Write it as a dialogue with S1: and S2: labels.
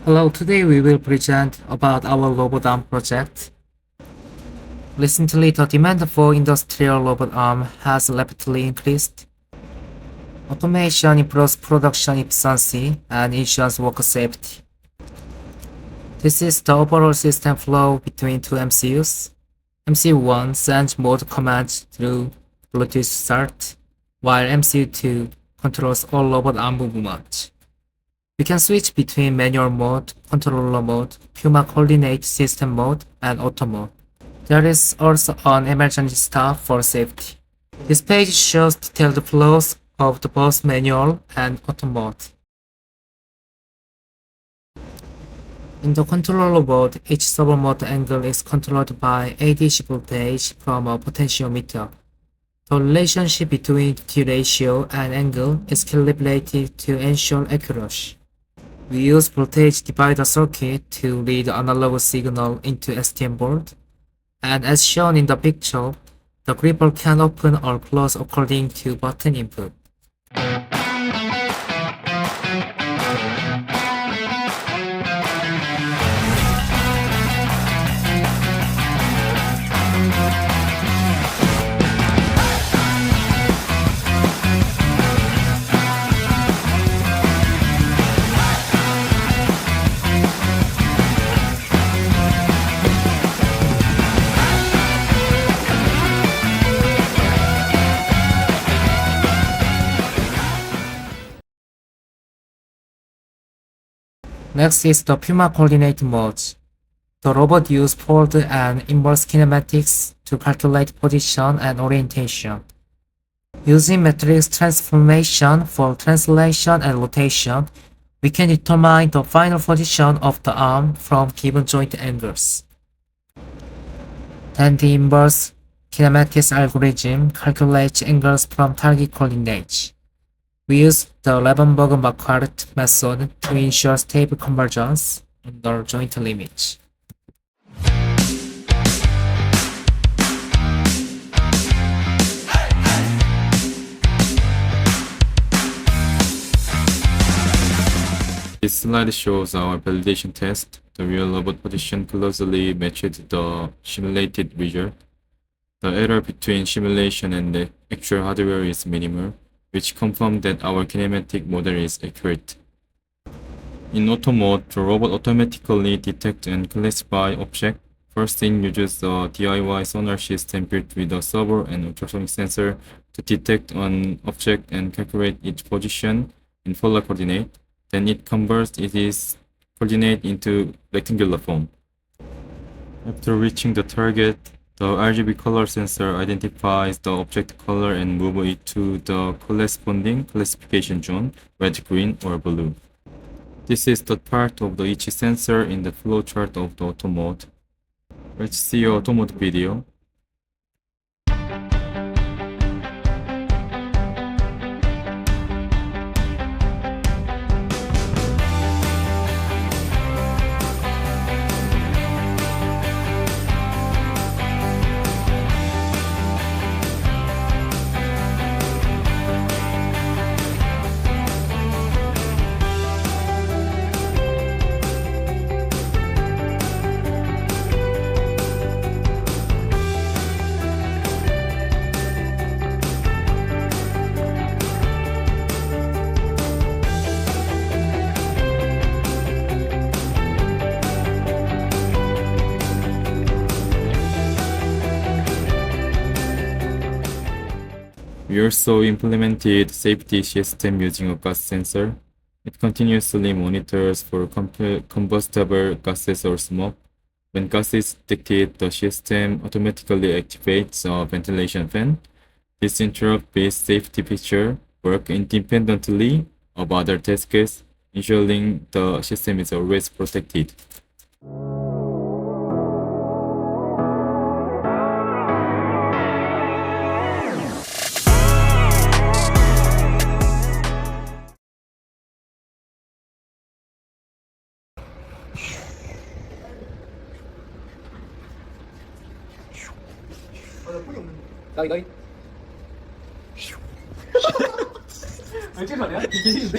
S1: Hello, today we will present about our robot arm project. Recently, the demand for industrial robot arm has rapidly increased. Automation improves production efficiency and ensures worker safety. This is the overall system flow between two MCUs. MCU1 sends mode commands through Bluetooth USART, while MCU2 controls all robot arm movement. We can switch between manual mode, controller mode, PUMA Coordinate system mode, and auto mode. There is also an emergency stop for safety. This page shows detailed flows of the both manual and auto mode. In the controller mode, each servo mode angle is controlled by ADC voltage from a potentiometer. The relationship between T ratio and angle is calibrated to ensure accuracy. We use voltage divider circuit to read analog signal into STM board, and as shown in the picture, the gripper can open or close according to button input. Next is the PUMA Coordinate mode. The robot uses forward and inverse kinematics to calculate position and orientation. Using matrix transformation for translation and rotation, we can determine the final position of the arm from given joint angles. Then the inverse kinematics algorithm calculates angles from target coordinates. We use the Levenberg-Marquardt method to ensure stable convergence under joint limits.
S2: This slide shows our validation test. The real robot position closely matched the simulated result. The error between simulation and the actual hardware is minimal, which confirms that our kinematic model is accurate. In auto mode, the robot automatically detects and classifies objects. First thing uses a DIY sonar system built with a servo and ultrasonic sensor to detect an object and calculate its position in polar coordinate. Then it converts its coordinate into rectangular form. After reaching the target, the RGB color sensor identifies the object color and moves it to the corresponding classification zone, red, green, or blue. This is the part of each sensor in the flowchart of the auto mode. Let's see a auto mode video. We also implemented safety system using a gas sensor. It continuously monitors for combustible gases or smoke. When gas is detected, the system automatically activates a ventilation fan. This interrupt-based safety feature works independently of other tasks, ensuring the system is always protected.
S1: 너희 왜 찍어내야? 이게